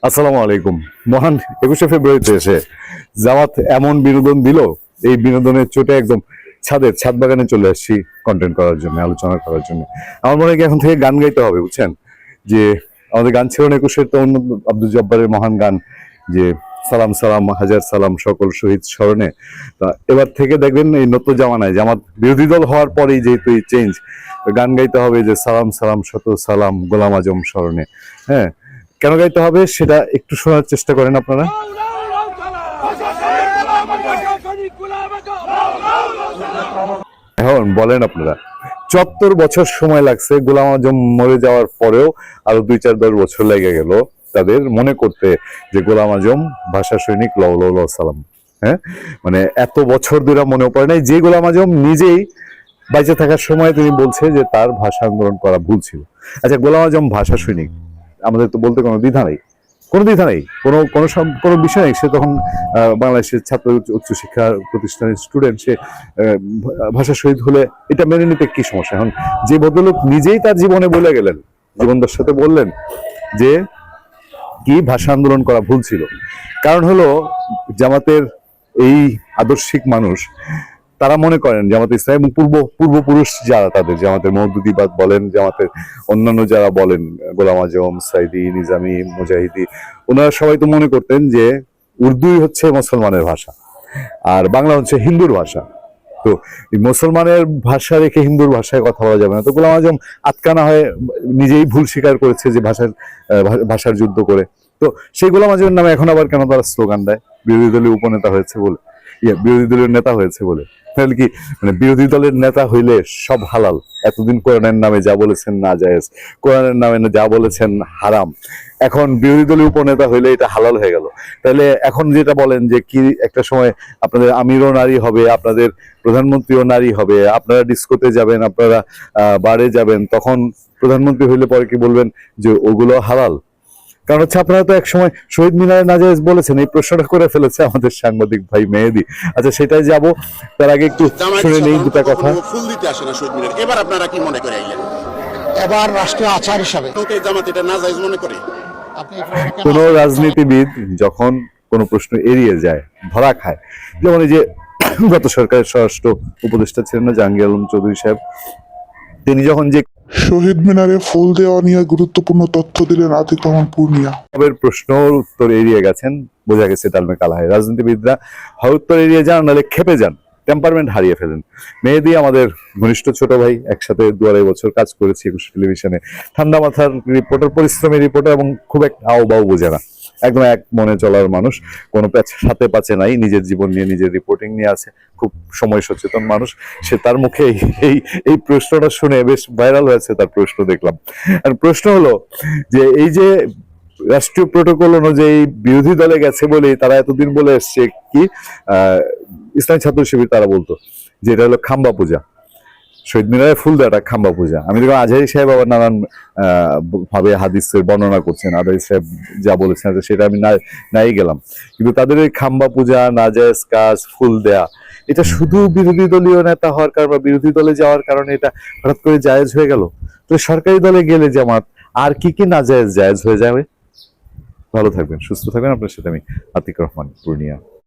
আসসালামু আলাইকুম। মহান 21শে ফেব্রুয়ারিতে এসে জামাত এমন বিনোদন দিল, এই বিনোদনের চোটে একদম ছাদ বাগানে চলে আসছি কন্টেন্ট করার জন্য, আলোচনা করার জন্য। আমার মনে হয় কি এখন থেকে গান গাইতে হবে, বুঝছেন? যে আমাদের গান ছিল না 21-এর, তো অন্য আব্দুল জব্বারের মহান গান, যে সালাম সালাম হাজার সালাম সকল শহীদ স্মরণে। তা এবার থেকে দেখবেন এই নতুন জামানায় জামাত বিরোধী দল হওয়ার পরেই যেহেতু এই চেঞ্জ, গান গাইতে হবে যে সালাম সালাম শত সালাম গোলাম আজম স্মরণে। হ্যাঁ, কেন গাইতে হবে সেটা একটু শোনার চেষ্টা করেন আপনারা। এখন বলেন আপনারা, 74 বছর সময় লাগছে গোলাম আজম মরে যাওয়ার পরেও, আরো 2-4-10 বছর লেগে গেল তাদের মনে করতে যে গোলাম আজম ভাষা সৈনিক লও লও লও সালাম। হ্যাঁ, মানে এত বছর ধরে মনে পড়ে নাই যে গোলাম আজম নিজেই বাইচে থাকার সময় তিনি বলছে যে তার ভাষা আন্দোলন করা ভুল ছিল। আচ্ছা, গোলাম আজম ভাষা সৈনিক, আমাদের তো বলতে কোনো দ্বিধা নেই, কোনো বিষয় নেই। সে তখন বাংলাদেশের ছাত্র উচ্চশিক্ষা প্রতিষ্ঠানের স্টুডেন্ট, সে ভাষা শহীদ হলে এটা মেনে নিতে কি সমস্যা? এখন যে ভদ্রলোক নিজেই তার জীবনে বলে গেলেন, জীবনদার সাথে বললেন যে কি ভাষা আন্দোলন করা ভুল ছিল, কারণ হলো জামাতের এই আদর্শিক মানুষ, তারা মনে করেন জামাত ইসলাম এবং পূর্বপুরুষ যারা, তাদের জামাতের মওদুদিবাদ বলেন, জামাতের অন্যান্য যারা বলেন, গোলাম আজম, সাইদি, নিজামী, মুজাহিদি, ওনারা সবাই তো মনে করতেন যে উর্দুই হচ্ছে মুসলমানের ভাষা আর বাংলা হচ্ছে হিন্দুর ভাষা। তো মুসলমানের ভাষা রেখে হিন্দুর ভাষায় কথা বলা যাবে না। তো গোলাম আজম আটকানা হয়ে নিজেই ভুল স্বীকার করেছে যে ভাষার যুদ্ধ করে। তো সেই গোলাম আজমের নামে এখন আবার কেন তারা স্লোগান দেয়? বিরোধী দলীয় উপনেতা হয়েছে বলে, বিরোধী দলের নেতা হয়েছে বলে। তাহলে কি মানে বিরোধী দলের নেতা হইলে সব হালাল? এতদিন কোরআনের নামে যা বলেছেন না জায়েজ, কোরআনের নামে যা বলেছেন হারাম, এখন বিরোধী দলীয় উপনেতা হইলে এটা হালাল হয়ে গেল? তাহলে এখন যেটা বলেন যে কি একটা সময় আপনাদের আমিরও নারী হবে, আপনাদের প্রধানমন্ত্রীও নারী হবে, আপনারা ডিস্কোতে যাবেন, আপনারা বারে যাবেন, তখন প্রধানমন্ত্রী হইলে পরে কি বলবেন যে ওগুলো হালাল? কারণ হচ্ছে আপনারা তো একসময় শহীদ মিনারে নাজায়েজ বলেছেন, এই প্রশ্নটা করে ফেলেছে আমাদের সাংবাদিক ভাই মেহেদী। আচ্ছা, সেটাই যাব, তার আগে একটু শুনে নেই দুটা কথা। ফুল দিতে আসে না শহীদ মিনার, এবার আপনারা কি মনে করে আইলেন? এবার রাষ্ট্রীয় আচার হিসাবে জামাত এটা নাজায়েজ মনে করে? কোন রাজনীতিবিদ যখন কোনো প্রশ্ন এড়িয়ে যায়, ধরা খায়, যেমন এই যে গত সরকারের স্বরাষ্ট্র উপদেষ্টা ছিলেন না জাহাঙ্গীর আলম চৌধুরী সাহেব, তিনি যখন যে শহীদ মিনারে ফুল দেওয়া নিয়ে গুরুত্বপূর্ণ তথ্য দিলেন আতিক রহমান পূর্ণিয়া। প্রশ্নর উত্তর এড়িয়ে গেছেন, বোঝা গেছে তালমে কালা হয়। রাজনীতিবিদরা হয় উত্তর এড়িয়ে যান, নাহলে খেপে যান, টেম্পারমেন্ট হারিয়ে ফেলেন। মেহেদী আমাদের ঘনিষ্ঠ ছোট ভাই, একসাথে 2-2.5 বছর কাজ করেছি 21 টেলিভিশনে। ঠান্ডা মাথার রিপোর্টার, পরিশ্রমী রিপোর্টার, এবং খুব একটা আও বাও বোঝে না, একদম এক মনে চলার মানুষ, কোনো সাথে পাচ্ছে নাই, নিজের জীবন নিয়ে নিজের রিপোর্টিং নিয়ে আছে, খুব সময় সচেতন মানুষ। সে তার মুখে এই এই প্রশ্নটা শুনে বেশ ভাইরাল হয়েছে তার প্রশ্ন, দেখলাম। আর প্রশ্ন হলো যে এই যে রাষ্ট্রীয় প্রোটোকল অনুযায়ী বিরোধী দলে গেছে বলে তারা এতদিন বলে এসছে কি, ইসলামী ছাত্র শিবির তারা বলতো যে এটা হলো খাম্বা পূজা, শহীদ মিনারে ফুল দেওয়াটা খাম্বা পূজা। আমি দেখলাম আজহারি সাহেব আবার নানান ভাবে হাদিসের বর্ণনা করছেন, আজহারি সাহেব যা বলেছেন সেটা আমি নাই গেলাম, কিন্তু তাদের ওই খাম্বা পূজা, নাজায়েজ কাজ, ফুল দেয়া, এটা শুধু বিরোধী দলীয় নেতা হওয়ার কারণে বা বিরোধী দলে যাওয়ার কারণে এটা হঠাৎ করে জায়েজ হয়ে গেল? তো সরকারি দলে গেলে জামাত আর কি কি নাজায়েজ জায়েজ হয়ে যাবে? ভালো থাকবেন, সুস্থ থাকবেন। আপনার সাথে আমি আতিক রহমান পূর্ণিয়া।